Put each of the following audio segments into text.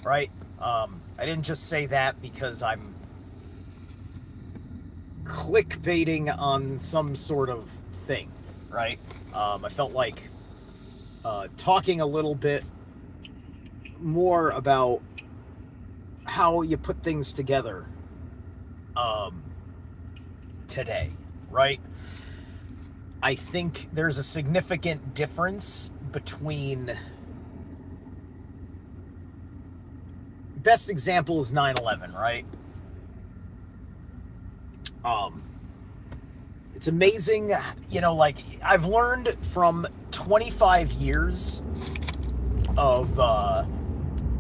right? I didn't just say that because I'm clickbaiting on some sort of thing, right? I felt like talking a little bit more about how you put things together um, today, right? I think there's a significant difference between. Best example is 9/11, right? Um, it's amazing, like I've learned from 25 years of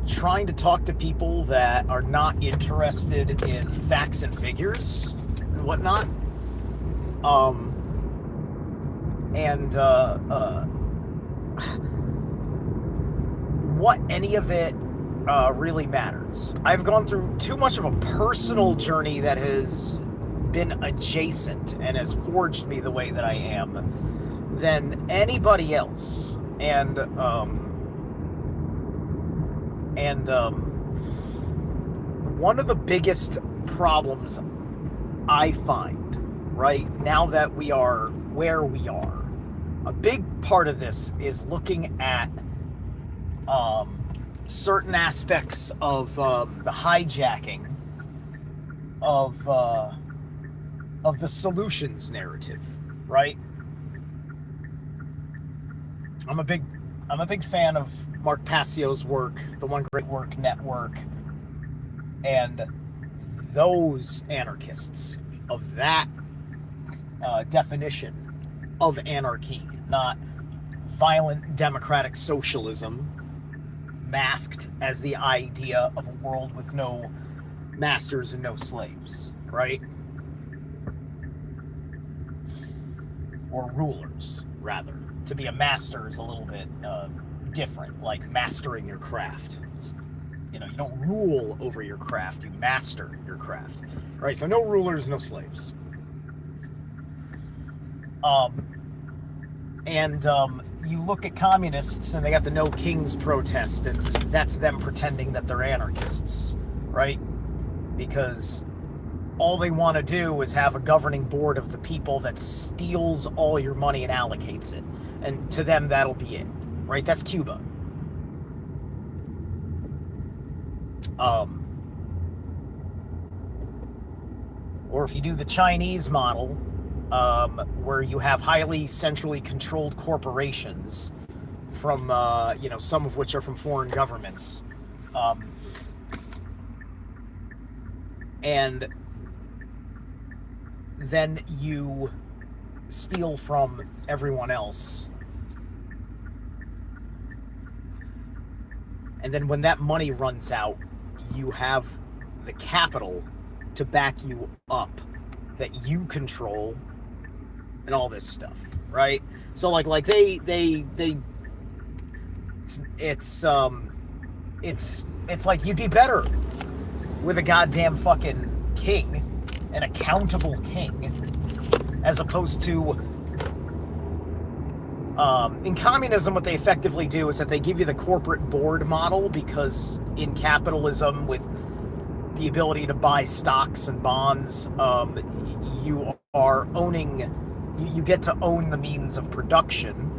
trying to talk to people that are not interested in facts and figures and whatnot. And what any of it really matters. I've gone through too much of a personal journey that has been adjacent and has forged me the way that I am than anybody else. One of the biggest problems I find right now that we are where we are, a big part of this is looking at certain aspects of the hijacking of the solutions narrative, right? I'm a big fan of Mark Passio's work, the One Great Work Network, and those anarchists of that definition of anarchy, not violent democratic socialism masked as the idea of a world with no masters and no slaves, right? Or rulers, rather. To be a master is a little bit different, like mastering your craft. You don't rule over your craft, you master your craft. Right, so no rulers, no slaves. You look at communists and they got the No Kings protest, and that's them pretending that they're anarchists, right? Because all they want to do is have a governing board of the people that steals all your money and allocates it. And to them, that'll be it, right? That's Cuba. Or if you do the Chinese model, where you have highly centrally controlled corporations from, some of which are from foreign governments. And then you steal from everyone else. And then when that money runs out, you have the capital to back you up that you control and all this stuff, right? So like it's like you'd be better with a goddamn fucking king, an accountable king, as opposed to in communism, what they effectively do is that they give you the corporate board model, because in capitalism, with the ability to buy stocks and bonds, you are owning, you get to own the means of production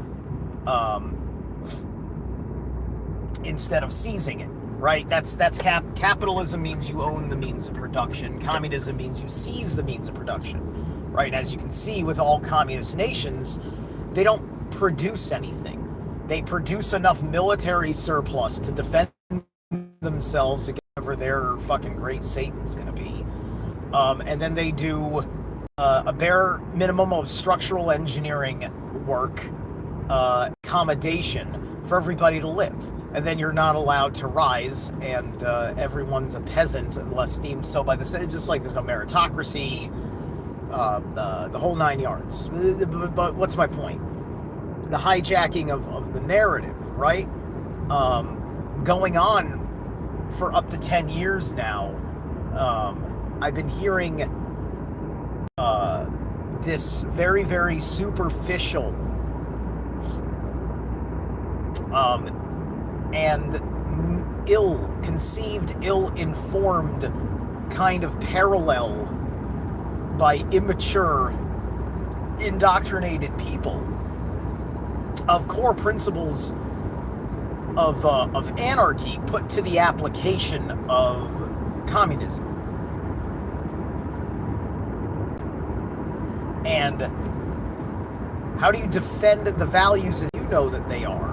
instead of seizing it, right? That's capitalism means you own the means of production. Communism means you seize the means of production, right? As you can see with all communist nations, they don't produce anything. They produce enough military surplus to defend themselves against whatever their fucking great Satan's gonna be. And then they do a bare minimum of structural engineering work, accommodation for everybody to live. And then you're not allowed to rise, and everyone's a peasant unless deemed so by the state. It's just like there's no meritocracy, the whole 9 yards. But what's my point? The hijacking of the narrative, right? Going on for up to 10 years now. I've been hearing this very, very superficial and ill-conceived, ill-informed kind of parallel by immature, indoctrinated people of core principles of anarchy put to the application of communism. And how do you defend the values as you know that they are?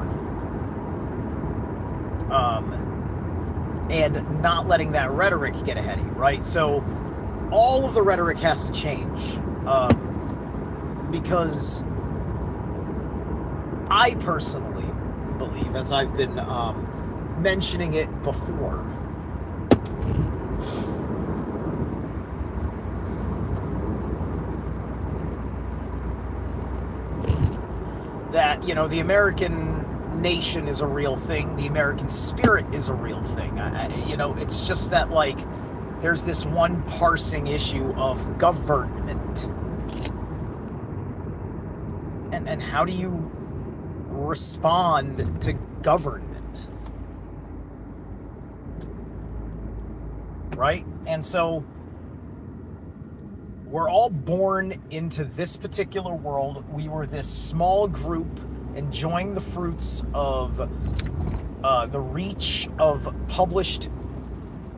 And not letting that rhetoric get ahead of you, right? So all of the rhetoric has to change, because I personally believe, as I've been mentioning it before, that, you know, the American nation is a real thing. The American spirit is a real thing. You know, it's just that, like, there's this one parsing issue of government. And how do you respond to government? Right? And so we're all born into this particular world. We were this small group enjoying the fruits of the reach of published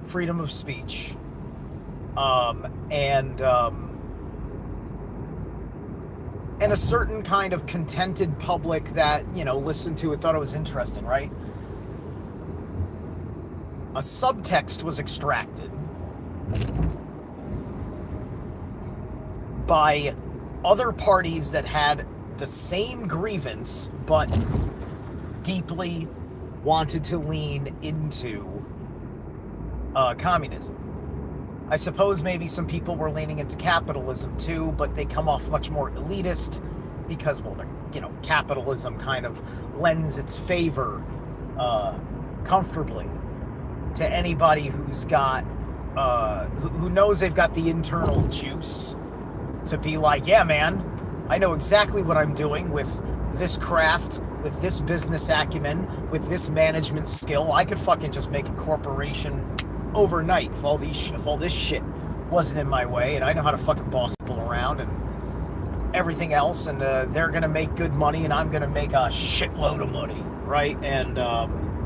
freedom of speech, and a certain kind of contented public that, you know, listened to it, thought it was interesting, right? A subtext was extracted by other parties that had the same grievance, but deeply wanted to lean into communism. I suppose maybe some people were leaning into capitalism too, but they come off much more elitist because, well, you know, capitalism kind of lends its favor comfortably to anybody who's got, who knows they've got the internal juice to be like, yeah, man, I know exactly what I'm doing with this craft, with this business acumen, with this management skill. I could fucking just make a corporation overnight if all this shit wasn't in my way, and I know how to fucking boss people around and everything else, and they're gonna make good money and I'm gonna make a shitload of money, right? And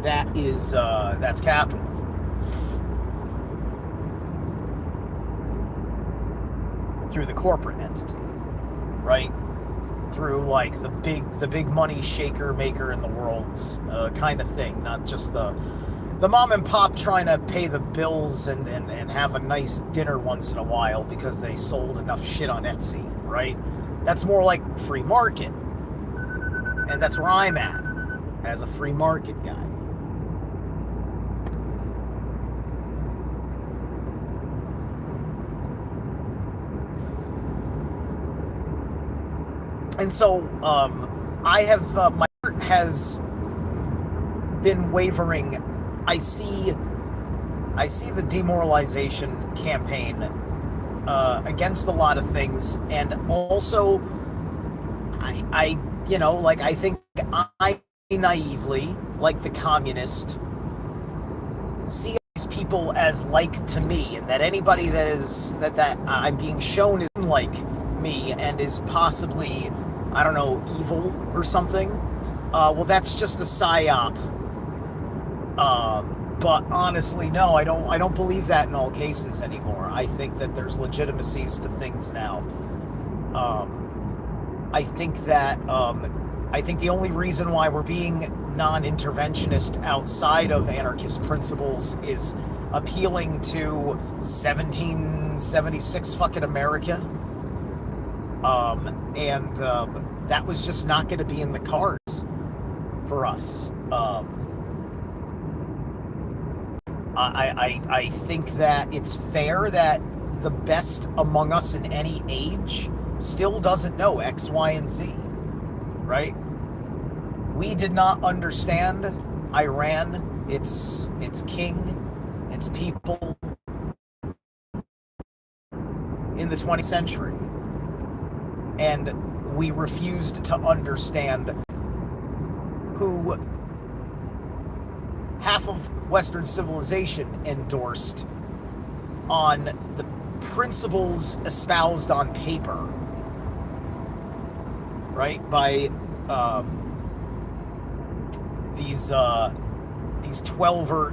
that's capitalism. Through the corporate entity, right? Through, like, the big money shaker maker in the world's kind of thing, not just the mom and pop trying to pay the bills and have a nice dinner once in a while because they sold enough shit on Etsy, right? That's more like free market. And that's where I'm at as a free market guy. And so I have, my heart has been wavering. I see the demoralization campaign against a lot of things, and also I you know, like, I think I naively, like the communist, see these people as like to me, and that anybody that I'm being shown is like me and is possibly, I don't know, evil or something. Well, that's just a psyop. But honestly, no, I don't believe that in all cases anymore. I think that there's legitimacies to things now. I think the only reason why we're being non-interventionist outside of anarchist principles is appealing to 1776 fucking America. And that was just not going to be in the cards for us. I think that it's fair that the best among us in any age still doesn't know X, Y, and Z, right? We did not understand Iran, its king, its people in the 20th century. And we refused to understand who half of Western civilization endorsed on the principles espoused on paper, right? By these 12er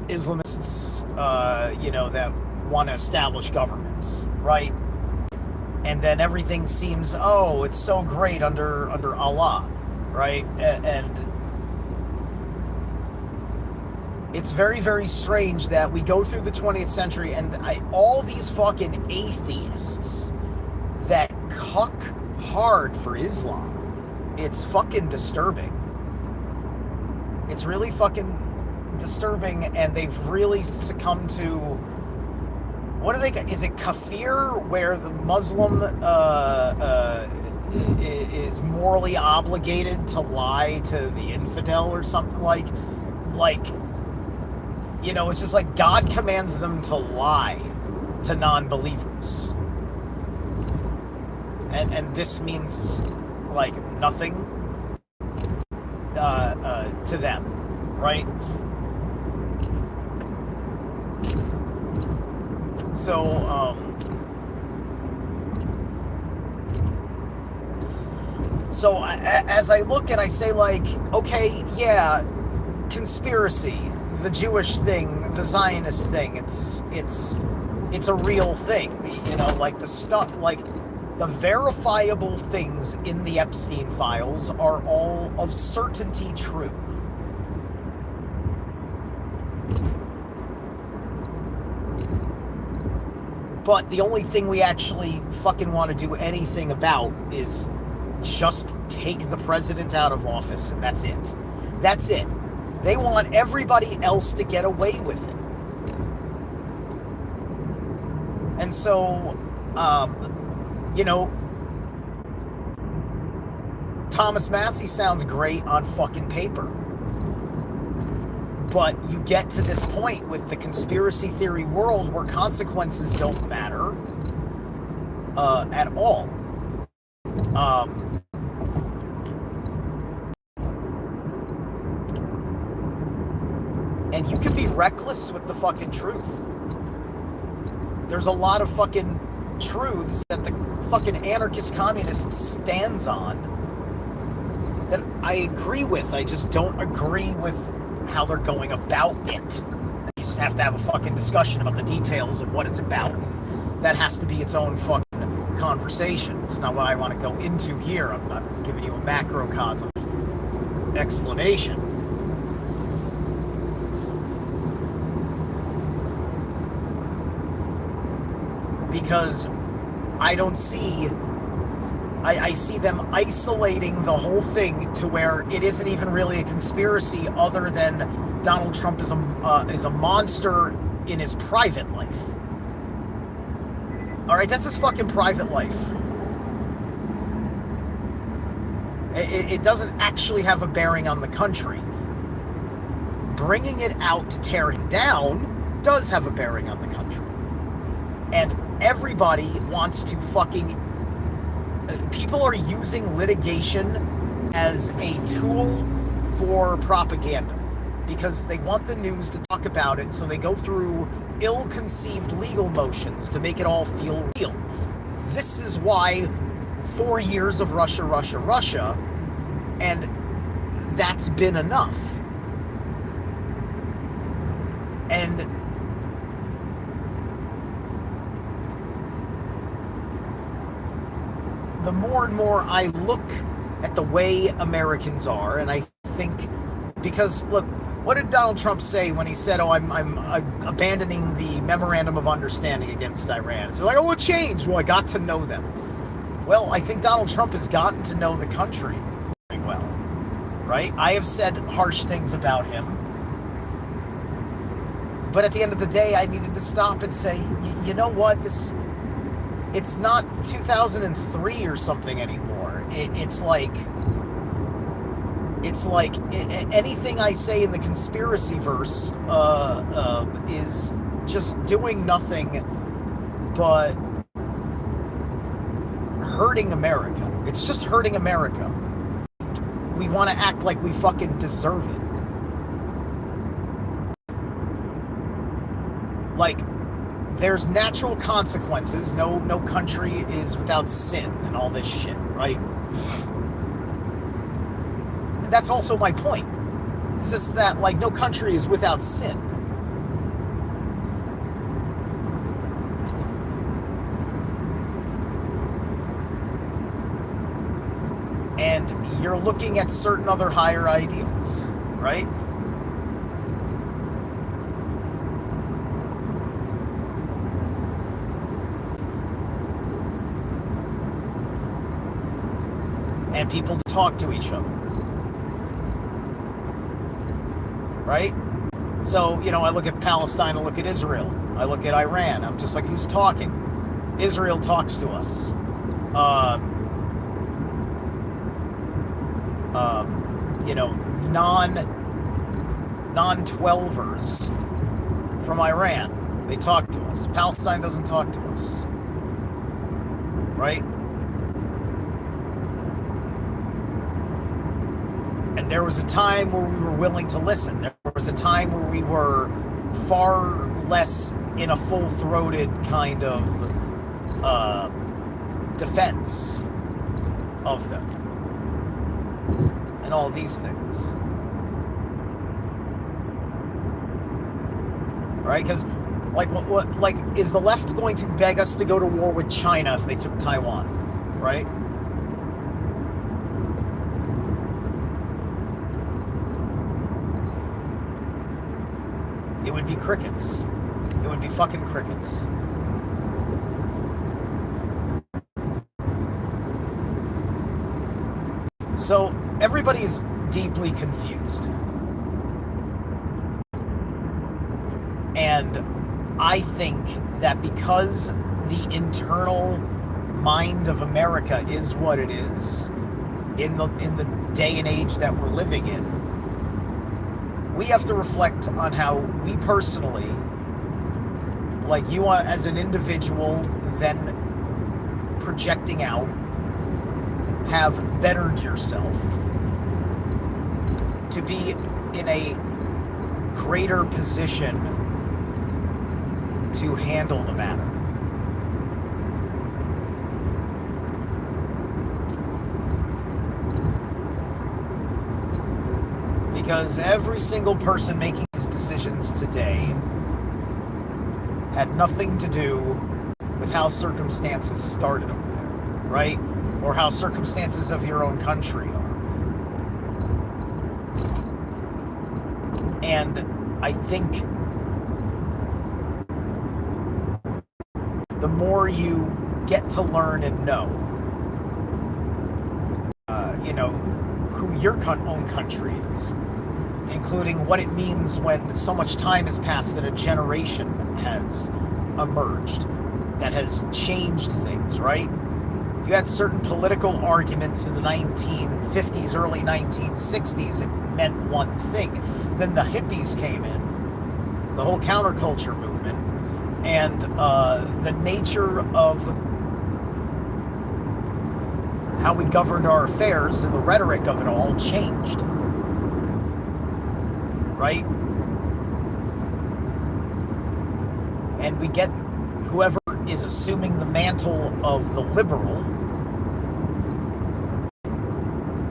Islamists, that want to establish governments, right? And then everything seems, oh, it's so great under Allah, right? And it's very, very strange that we go through the 20th century and all these fucking atheists that cuck hard for Islam. It's fucking disturbing. It's really fucking disturbing, and they've really succumbed to, what do they, is it kafir, where the Muslim is morally obligated to lie to the infidel or something, like it's just like God commands them to lie to non-believers, and this means like nothing to them, right? So as I look and I say, like, okay, yeah, conspiracy, the Jewish thing, the Zionist thing, it's a real thing, like the stuff, like the verifiable things in the Epstein files are all of certainty true. But the only thing we actually fucking want to do anything about is just take the president out of office, and that's it. That's it. They want everybody else to get away with it. And so, Thomas Massie sounds great on fucking paper. But you get to this point with the conspiracy theory world where consequences don't matter at all. And you can be reckless with the fucking truth. There's a lot of fucking truths that the fucking anarchist communist stands on that I agree with. I just don't agree with how they're going about it. You just have to have a fucking discussion about the details of what it's about. That has to be its own fucking conversation. It's not what I want to go into here. I'm giving you a macrocosm explanation. Because I don't see... I see them isolating the whole thing to where it isn't even really a conspiracy, other than Donald Trump is a monster in his private life. All right, that's his fucking private life. It doesn't actually have a bearing on the country. Bringing it out to tear him down does have a bearing on the country. And everybody wants to fucking... People are using litigation as a tool for propaganda because they want the news to talk about it, so they go through ill-conceived legal motions to make it all feel real. This is why 4 years of Russia, Russia, Russia, and that's been enough. And the more and more I look at the way Americans are, and I think, because, look, what did Donald Trump say when he said, oh, I'm abandoning the memorandum of understanding against Iran? It's like, oh, it changed. Well, I got to know them. Well, I think Donald Trump has gotten to know the country very well, right? I have said harsh things about him, but at the end of the day, I needed to stop and say, you know what, it's not 2003 or something anymore. It's like anything I say in the conspiracy verse is just doing nothing but hurting America. It's just hurting America. We want to act like we fucking deserve it. like, there's natural consequences. No country is without sin and all this shit, right? And that's also my point. It's just that, like, no country is without sin. And you're looking at certain other higher ideals, right? And people talk to each other, right? So, I look at Palestine, I look at Israel, I look at Iran. I'm just like, who's talking? Israel talks to us. Non-12ers from Iran, they talk to us. Palestine doesn't talk to us, right? And there was a time where we were willing to listen. There was a time where we were far less in a full-throated kind of defense of them and all these things, right? Because, like, is the left going to beg us to go to war with China if they took Taiwan, right? It would be crickets. It would be fucking crickets. So everybody's deeply confused. And I think that because the internal mind of America is what it is in the day and age that we're living in, we have to reflect on how we personally, like you as an individual, then projecting out, have bettered yourself to be in a greater position to handle the matter. Because every single person making these decisions today had nothing to do with how circumstances started over there, right? Or how circumstances of your own country are. And I think the more you get to learn and know, who your own country is, including what it means when so much time has passed that a generation has emerged that has changed things, right? You had certain political arguments in the 1950s, early 1960s. It meant one thing. Then the hippies came in, the whole counterculture movement, and the nature of how we governed our affairs and the rhetoric of it all changed, right? And we get whoever is assuming the mantle of the liberal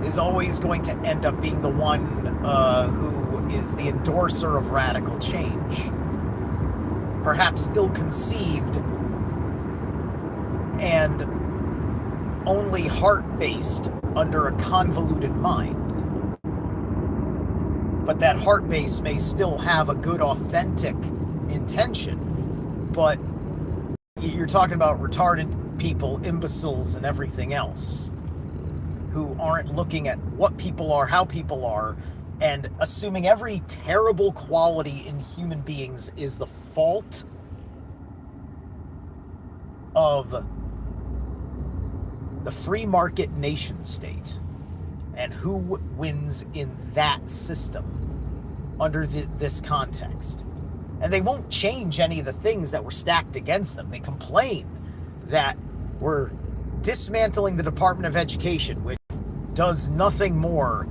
is always going to end up being the one who is the endorser of radical change. Perhaps ill-conceived and only heart-based under a convoluted mind. But that heart base may still have a good, authentic intention. But you're talking about retarded people, imbeciles, and everything else who aren't looking at what people are, how people are, and assuming every terrible quality in human beings is the fault of the free market nation state and who wins in that system under this context. And they won't change any of the things that were stacked against them. They complain that we're dismantling the Department of Education, which does nothing more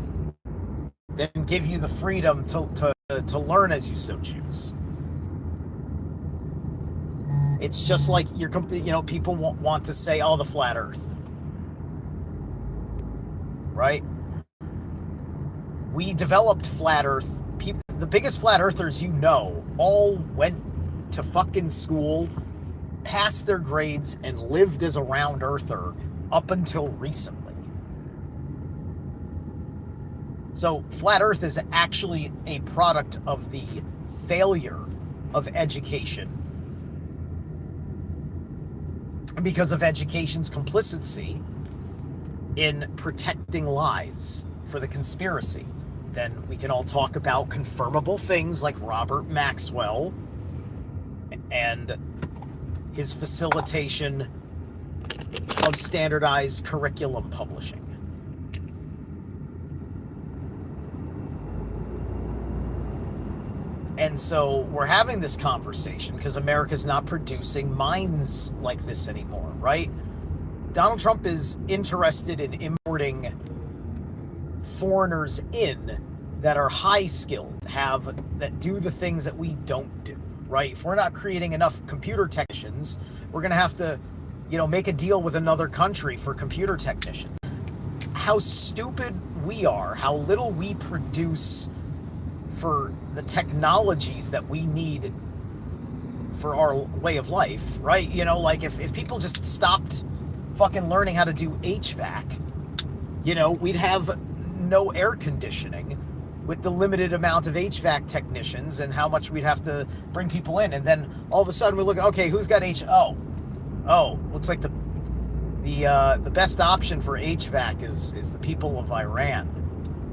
than give you the freedom to learn as you so choose. It's just like people want to say, "Oh, the flat Earth," right? We developed flat Earth. People, the biggest flat earthers all went to fucking school, passed their grades, and lived as a round earther up until recently. So flat Earth is actually a product of the failure of education because of education's complicity in protecting lies for the conspiracy. Then we can all talk about confirmable things like Robert Maxwell and his facilitation of standardized curriculum publishing. And so we're having this conversation because America's not producing minds like this anymore, right? Donald Trump is interested in importing foreigners in that are high skilled, that do the things that we don't do, right? If we're not creating enough computer technicians, we're going to have to, make a deal with another country for computer technicians. How stupid we are, how little we produce for the technologies that we need for our way of life, right? Like if people just stopped fucking learning how to do HVAC, we'd have no air conditioning with the limited amount of HVAC technicians and how much we'd have to bring people in. And then all of a sudden we look at, okay, who's got looks like the best option for HVAC is the people of Iran,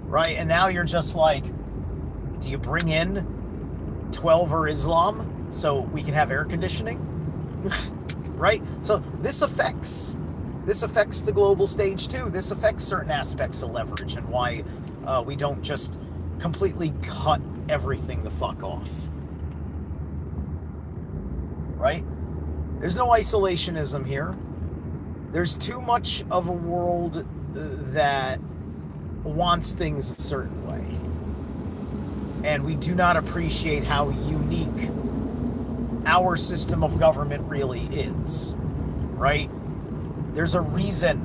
right? And now you're just like, do you bring in 12er Islam so we can have air conditioning? Right? So this affects the global stage too. This affects certain aspects of leverage and why we don't just completely cut everything the fuck off. Right? There's no isolationism here. There's too much of a world that wants things a certain way. And we do not appreciate how unique our system of government really is, right? There's a reason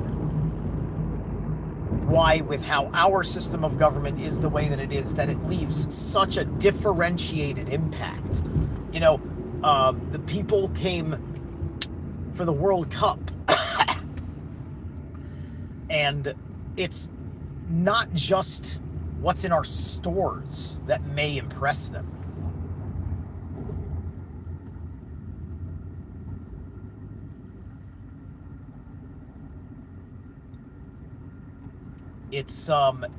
why, with how our system of government is the way that it leaves such a differentiated impact. The people came for the World Cup, and it's not just what's in our stores that may impress them. It's the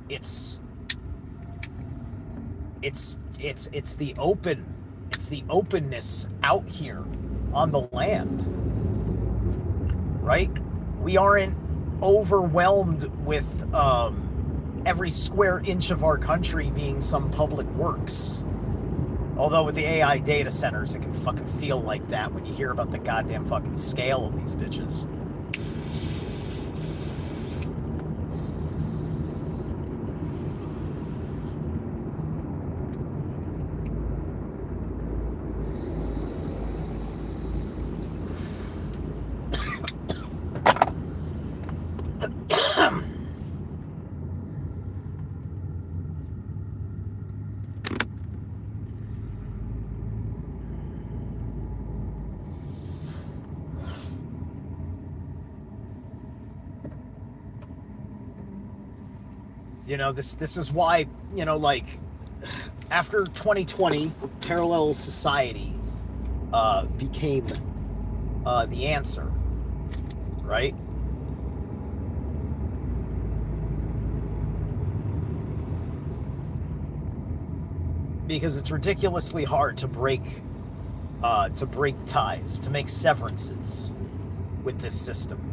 openness out here on the land, right? We aren't overwhelmed with every square inch of our country being some public works. Although with the AI data centers, it can fucking feel like that when you hear about the goddamn fucking scale of these bitches. This is why, like, after 2020, parallel society became the answer, right? Because it's ridiculously hard to break ties, to make severances with this system.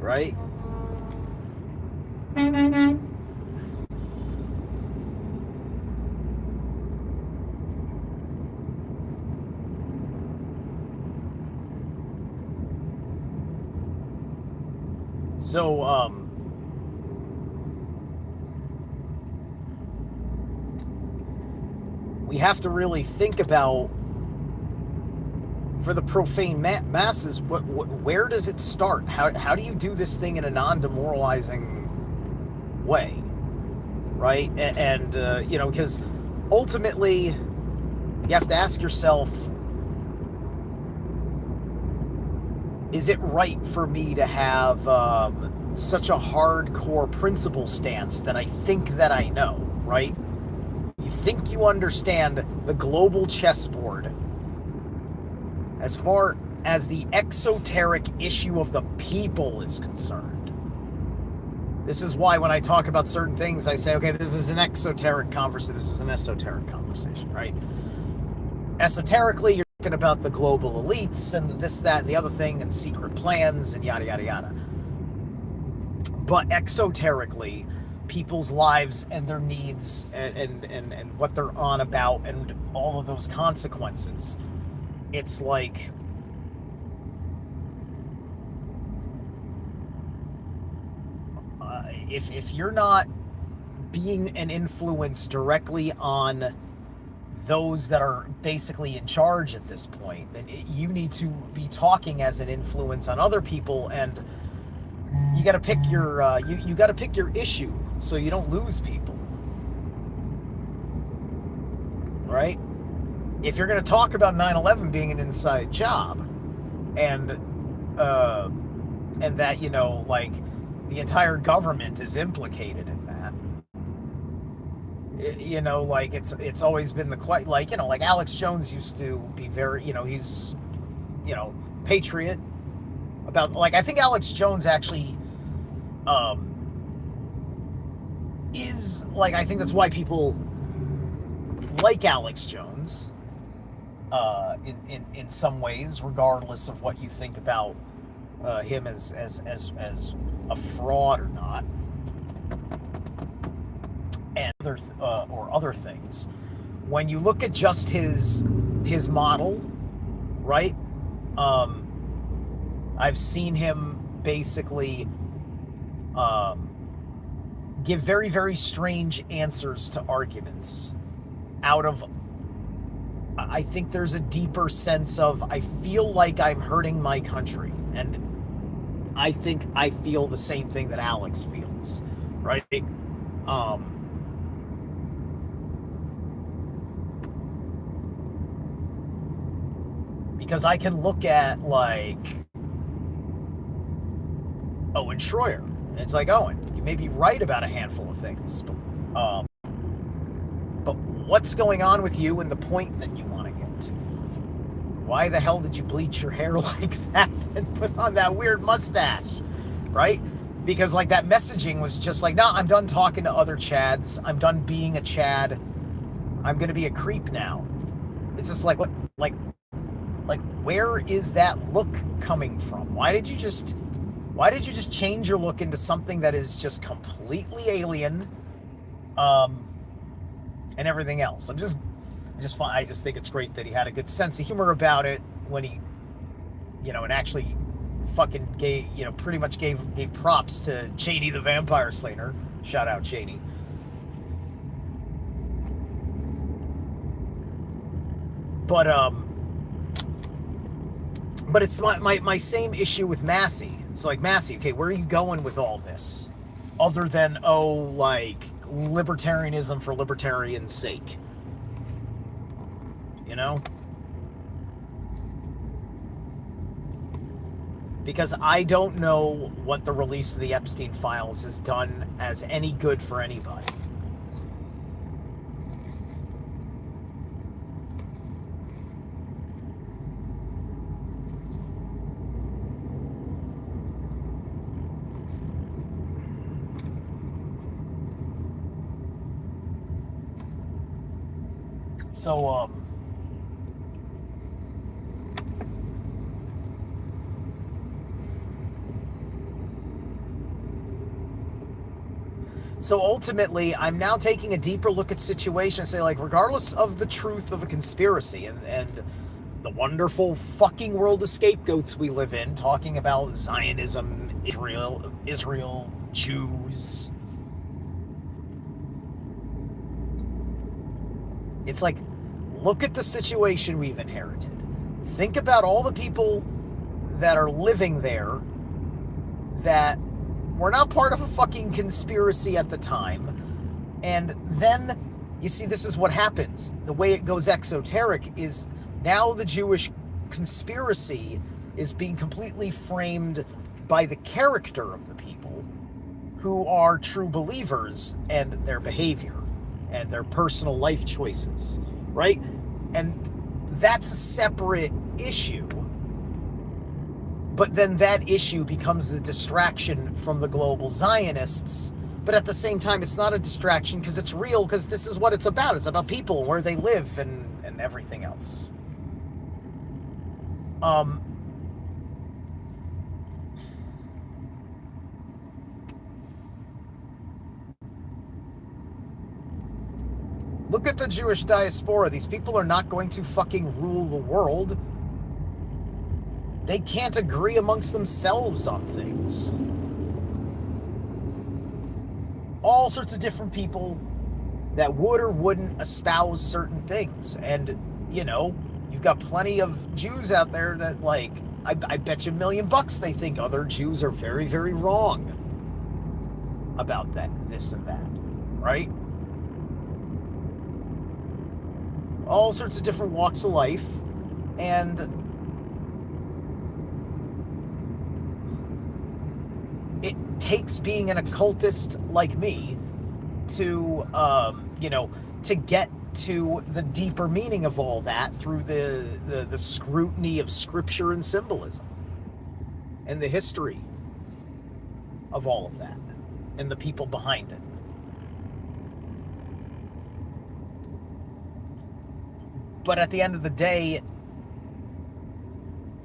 Right? So, we have to really think about, for the profane masses, where does it start? How do you do this thing in a non-demoralizing way, right? And because ultimately you have to ask yourself, is it right for me to have such a hardcore principle stance that I think that I know, right? You think you understand the global chessboard as far as the exoteric issue of the people is concerned. This is why when I talk about certain things, I say, okay, this is an exoteric conversation, this is an esoteric conversation, right? Esoterically, you're talking about the global elites and this, that, and the other thing, and secret plans, and yada, yada, yada. But exoterically, people's lives and their needs and what they're on about and all of those consequences, it's like, if you're not being an influence directly on those that are basically in charge at this point, then you need to be talking as an influence on other people, and you got to pick your you got to pick your issue so you don't lose people, right? If you're going to talk about 9/11 being an inside job, and that, like, the entire government is implicated in that, like, it's always been the quite, like, like Alex Jones used to be very, he's, patriot about, like, I think Alex Jones actually is, like, I think that's why people like Alex Jones in some ways, regardless of what you think about him as a fraud or not, and other things. When you look at just his model, right? I've seen him basically give very, very strange answers to arguments out of, I think there's a deeper sense of, I feel like I'm hurting my country, and I think I feel the same thing that Alex feels, right? Because I can look at, like, Owen Schroyer, and it's like, Owen, you may be right about a handful of things, but what's going on with you and the point that you want to get to? Why the hell did you bleach your hair like that and put on that weird mustache, right? Because, like, that messaging was just like, no, I'm done talking to other Chads. I'm done being a Chad. I'm going to be a creep now. It's just like, what, like, where is that look coming from? Why did you just change your look into something that is just completely alien, and everything else? I just think it's great that he had a good sense of humor about it when he, and actually fucking gave, pretty much gave props to Cheney the Vampire Slayer. Shout out Cheney. But it's my same issue with Massey. It's like, Massey, okay, where are you going with all this? Other than, like, libertarianism for libertarian's sake. Because I don't know what the release of the Epstein files has done as any good for anybody. So ultimately, I'm now taking a deeper look at situation and say, like, regardless of the truth of a conspiracy and the wonderful fucking world of scapegoats we live in, talking about Zionism, Israel, Jews, it's like, Look at the situation we've inherited. Think about all the people that are living there that were not part of a fucking conspiracy at the time. And then, you see, this is what happens. The way it goes exoteric is now the Jewish conspiracy is being completely framed by the character of the people who are true believers and their behavior and their personal life choices, right? And that's a separate issue. But then that issue becomes the distraction from the global Zionists. But at the same time, it's not a distraction because it's real, because this is what it's about. It's about people, where they live, and everything else. Look at the Jewish diaspora. These people are not going to fucking rule the world. They can't agree amongst themselves on things. All sorts of different people that would or wouldn't espouse certain things. And, you know, you've got plenty of Jews out there that, like, I bet you $1 million they think other Jews are very, very wrong about that, this and that, right? All sorts of different walks of life. And it takes being an occultist like me to, to get to the deeper meaning of all that through the scrutiny of scripture and symbolism and the history of all of that and the people behind it. But at the end of the day,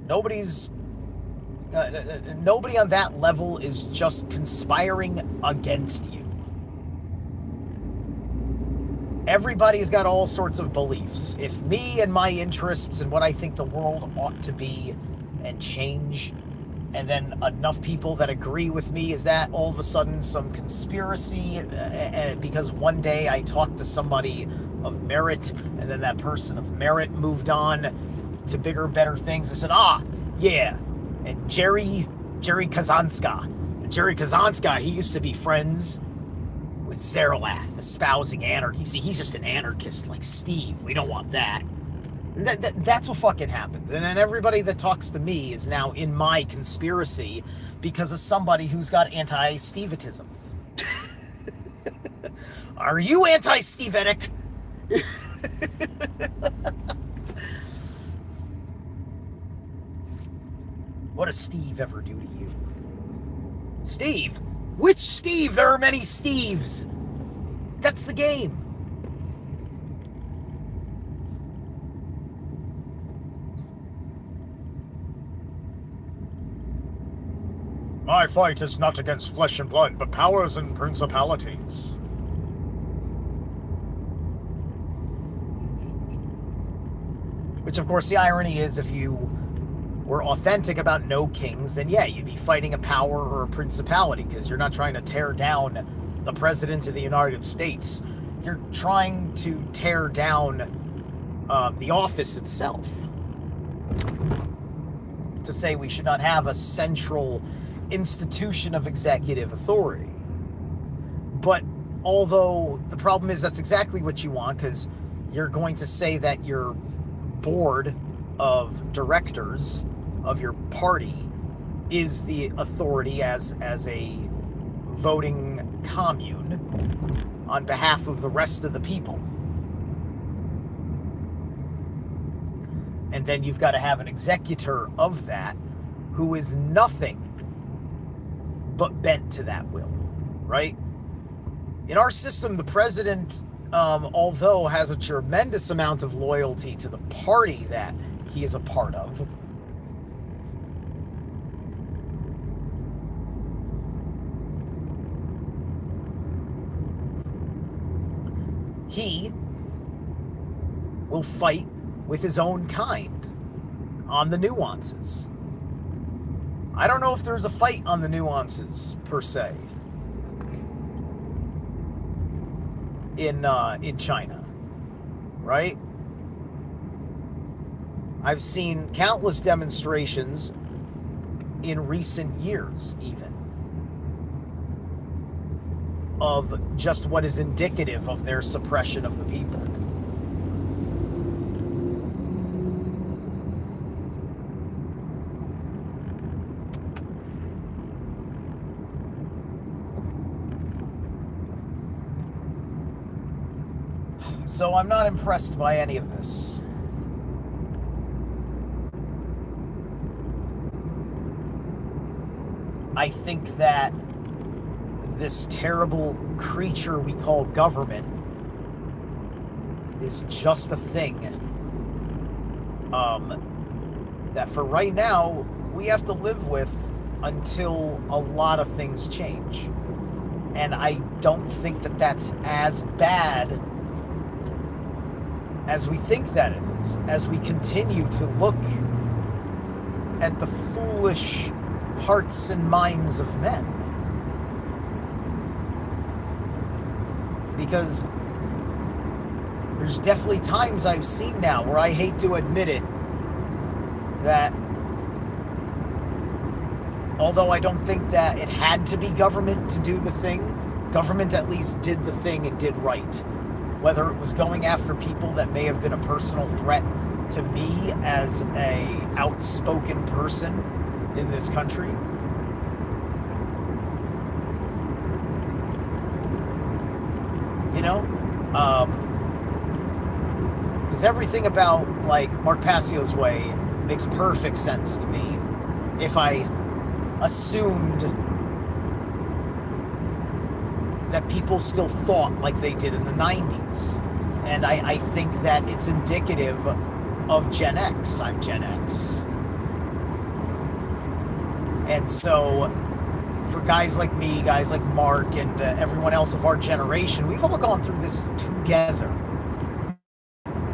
nobody on that level is just conspiring against you. Everybody's got all sorts of beliefs. If me and my interests and what I think the world ought to be and change, and then enough people that agree with me, is that all of a sudden some conspiracy because one day I talked to somebody of merit, and then that person of merit moved on to bigger and better things. I said, yeah. And Jerry Kazanska, he used to be friends with Zarelath, espousing anarchy. See, he's just an anarchist like Steve. We don't want that. That's what fucking happens. And then everybody that talks to me is now in my conspiracy because of somebody who's got anti-Stevetism. Are you anti-Stevetic? What does Steve ever do to you? Steve? Which Steve? There are many Steves. That's the game. My fight is not against flesh and blood, but powers and principalities. Which, of course, the irony is, if you were authentic about no kings, then yeah, you'd be fighting a power or a principality, because you're not trying to tear down the President of the United States. You're trying to tear down the office itself. To say we should not have a central institution of executive authority. But although the problem is that's exactly what you want, because you're going to say that your board of directors of your party is the authority as a voting commune on behalf of the rest of the people. And then you've got to have an executor of that who is nothing but bent to that will, right? In our system, the president, although has a tremendous amount of loyalty to the party that he is a part of, he will fight with his own kind on the nuances. I don't know if there's a fight on the nuances, per se, in China, right? I've seen countless demonstrations in recent years, even, of just what is indicative of their suppression of the people. So I'm not impressed by any of this. I think that this terrible creature we call government is just a thing that for right now we have to live with until a lot of things change. And I don't think that that's as bad as we think that it is, as we continue to look at the foolish hearts and minds of men. Because there's definitely times I've seen now where I hate to admit it, that although I don't think that it had to be government to do the thing, government at least did the thing and did right. Whether it was going after people that may have been a personal threat to me as a outspoken person in this country. You know? Because everything about, like, Mark Passio's way makes perfect sense to me if I assumed that people still thought like they did in the 90s. And I think that it's indicative of Gen X. I'm Gen X. And so for guys like me, guys like Mark, and everyone else of our generation, we've all gone through this together.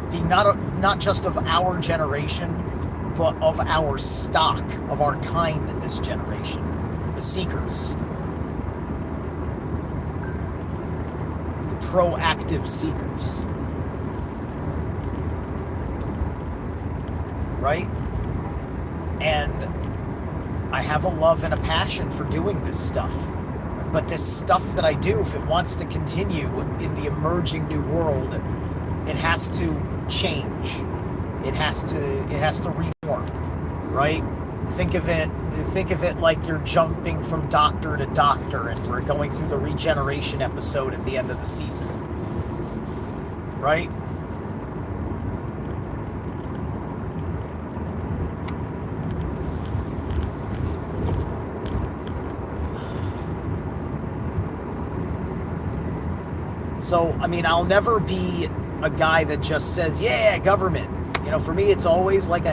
Being not just of our generation, but of our stock, of our kind in this generation. The Seekers. The proactive Seekers. Right? And I have a love and a passion for doing this stuff. But this stuff that I do, if it wants to continue in the emerging new world, it has to change. It has to reform, right? Think of it like you're jumping from doctor to doctor, and we're going through the regeneration episode at the end of the season. Right? So, I mean, I'll never be a guy that just says, yeah, government. You know, for me, it's always like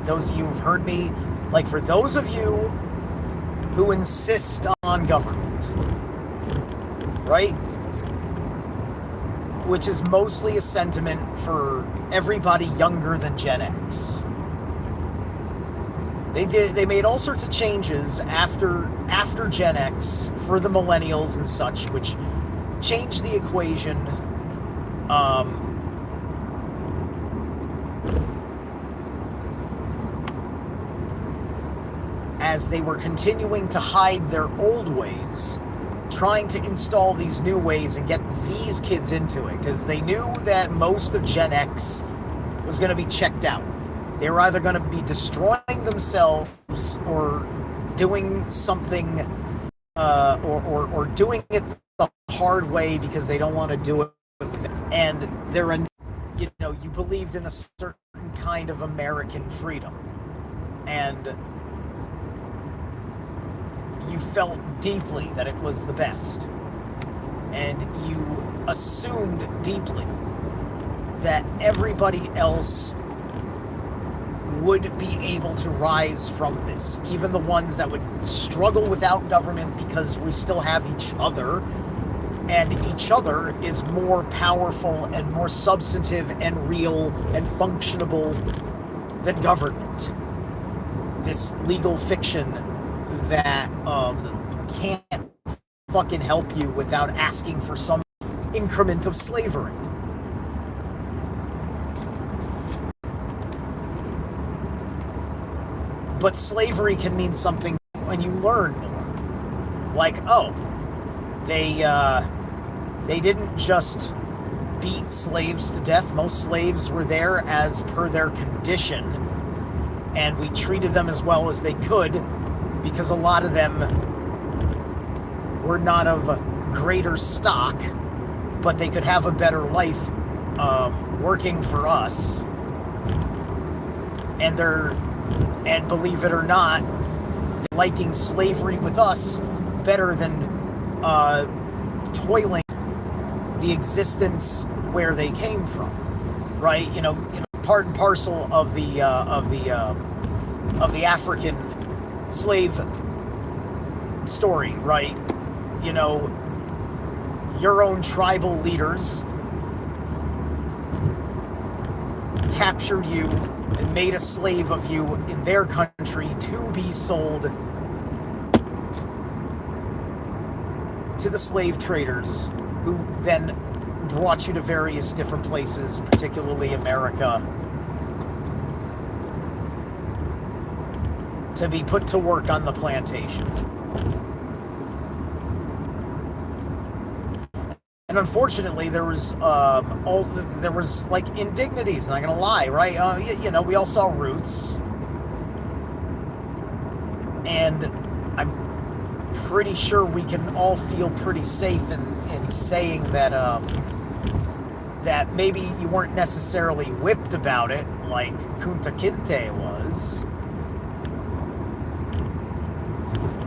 those of you who've heard me, like for those of you who insist on government, right? Which is mostly a sentiment for everybody younger than Gen X. They made all sorts of changes after Gen X for the millennials and such, which changed the equation. As they were continuing to hide their old ways, trying to install these new ways and get these kids into it, because they knew that most of Gen X was going to be checked out. They were either going to be destroying themselves or doing something, or doing it the hard way because they don't want to do it with it. And you believed in a certain kind of American freedom. And you felt deeply that it was the best. And you assumed deeply that everybody else would be able to rise from this. Even the ones that would struggle without government, because we still have each other. And each other is more powerful and more substantive and real and functionable than government. This legal fiction that can't fucking help you without asking for some increment of slavery. But slavery can mean something when you learn more. Like, oh, they didn't just beat slaves to death. Most slaves were there as per their condition, and we treated them as well as they could, because a lot of them were not of greater stock, but they could have a better life working for us. And believe it or not, liking slavery with us better than toiling the existence where they came from, right? You know, part and parcel of the African slave story, right? You know, your own tribal leaders captured you and made a slave of you in their country to be sold to the slave traders, who then brought you to various different places, particularly America, to be put to work on the plantation. And unfortunately, there was like indignities. Not gonna lie, right? You know, we all saw Roots, and I'm pretty sure we can all feel pretty safe in saying that that maybe you weren't necessarily whipped about it like Kunta Kinte was,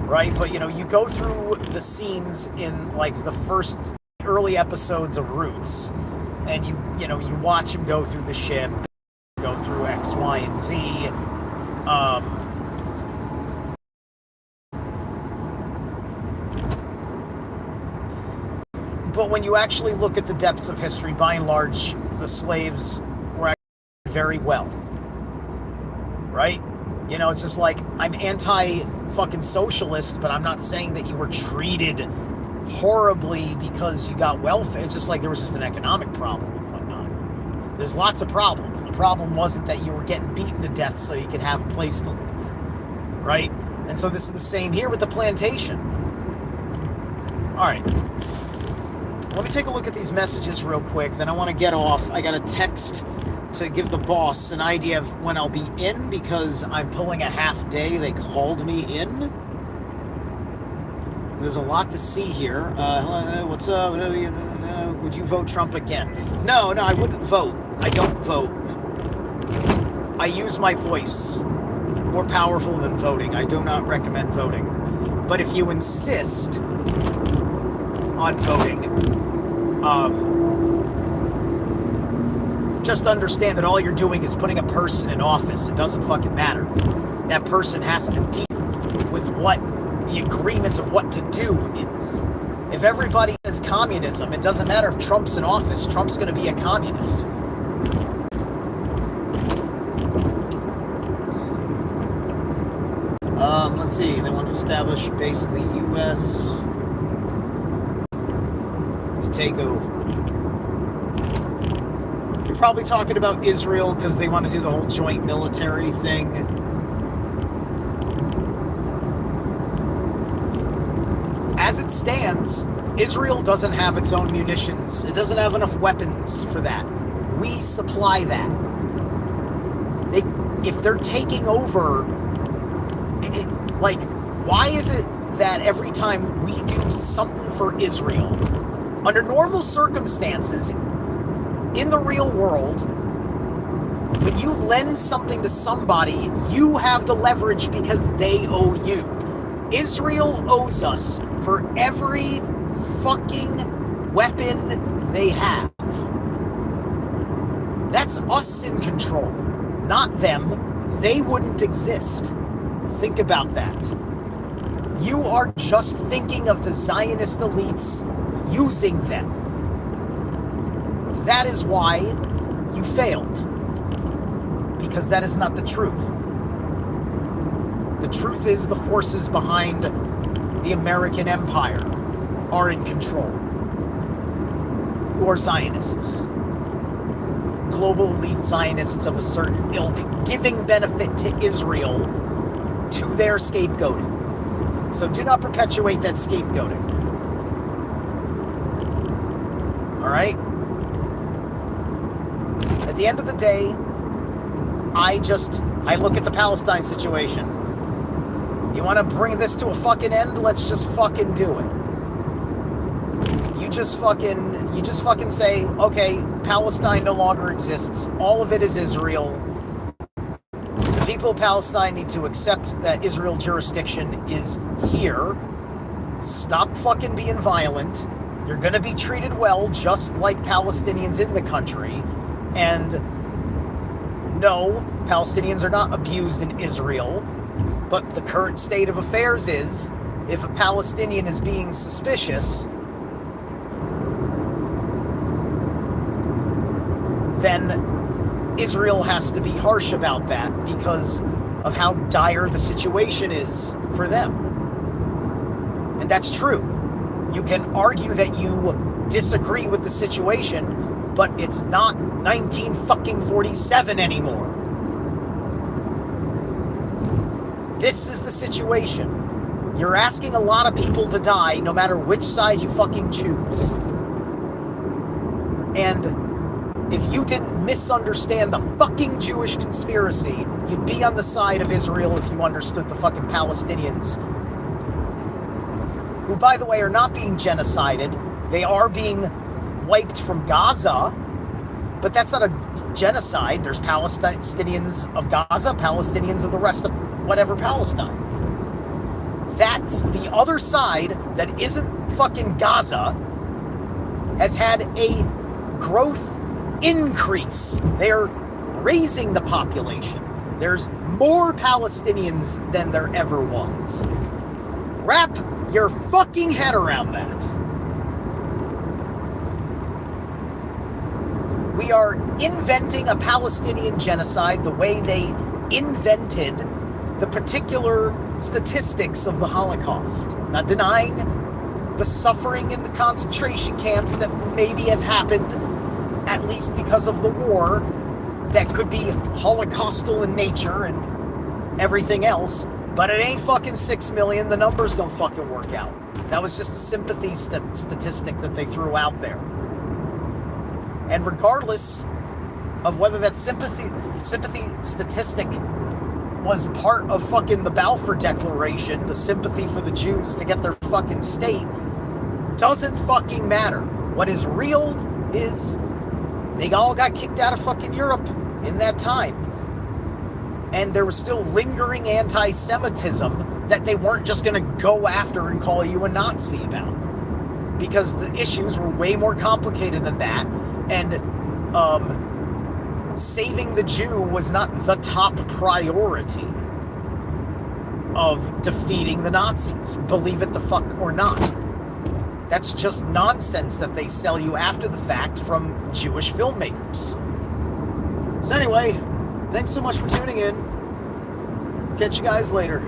right? But you know, you go through the scenes in like the first early episodes of Roots, and you know you watch him go through the ship, go through X, Y, and Z. But when you actually look at the depths of history, by and large, the slaves were actually very well, right? You know, it's just like, I'm anti-fucking socialist, but I'm not saying that you were treated horribly because you got welfare. It's just like there was just an economic problem and whatnot. There's lots of problems. The problem wasn't that you were getting beaten to death so you could have a place to live, right? And so this is the same here with the plantation. All right. Let me take a look at these messages real quick, then I want to get off. I got a text to give the boss an idea of when I'll be in, because I'm pulling a half day. They called me in. There's a lot to see here. What's up? Would you vote Trump again? No, I wouldn't vote. I don't vote. I use my voice. More powerful than voting. I do not recommend voting. But if you insist on voting, just understand that all you're doing is putting a person in office. It doesn't fucking matter. That person has to deal with what the agreement of what to do is. If everybody is communism, it doesn't matter if Trump's in office. Trump's going to be a communist. Let's see. They want to establish a base in the U.S. to take over. You're probably talking about Israel because they want to do the whole joint military thing. As it stands, Israel doesn't have its own munitions. It doesn't have enough weapons for that. We supply that. If they're taking over, like, why is it that every time we do something for Israel, under normal circumstances, in the real world, when you lend something to somebody, you have the leverage because they owe you. Israel owes us for every fucking weapon they have. That's us in control, not them. They wouldn't exist. Think about that. You are just thinking of the Zionist elites using them. That is why you failed. Because that is not the truth. The truth is the forces behind the American empire are in control. Who are Zionists. Global elite Zionists of a certain ilk, giving benefit to Israel to their scapegoating. So do not perpetuate that scapegoating. All right? At the end of the day, I look at the Palestine situation. You want to bring this to a fucking end? Let's just fucking do it. You just fucking say, okay, Palestine no longer exists. All of it is Israel. The people of Palestine need to accept that Israel jurisdiction is here. Stop fucking being violent. You're gonna be treated well, just like Palestinians in the country. And no, Palestinians are not abused in Israel. But the current state of affairs is, if a Palestinian is being suspicious, then Israel has to be harsh about that because of how dire the situation is for them. And that's true. You can argue that you disagree with the situation, but it's not 1947 anymore. This is the situation. You're asking a lot of people to die no matter which side you fucking choose. And if you didn't misunderstand the fucking Jewish conspiracy, you'd be on the side of Israel if you understood the fucking Palestinians, who, by the way, are not being genocided. They are being wiped from Gaza, but that's not a genocide. There's Palestinians of Gaza, Palestinians of the rest of whatever Palestine. That's the other side that isn't fucking Gaza has had a growth increase. They're raising the population. There's more Palestinians than there ever was. Wrap your fucking head around that. We are inventing a Palestinian genocide the way they invented the particular statistics of the Holocaust. Not denying the suffering in the concentration camps that maybe have happened, at least because of the war, that could be holocaustal in nature and everything else, but it ain't fucking 6 million. The numbers don't fucking work out. That was just a sympathy statistic that they threw out there. And regardless of whether that sympathy statistic was part of fucking the Balfour Declaration, the sympathy for the Jews to get their fucking state, doesn't fucking matter. What is real is they all got kicked out of fucking Europe in that time. And there was still lingering anti-Semitism that they weren't just going to go after and call you a Nazi about. Because the issues were way more complicated than that. And saving the Jew was not the top priority of defeating the Nazis. Believe it the fuck or not. That's just nonsense that they sell you after the fact from Jewish filmmakers. So anyway, thanks so much for tuning in. Catch you guys later.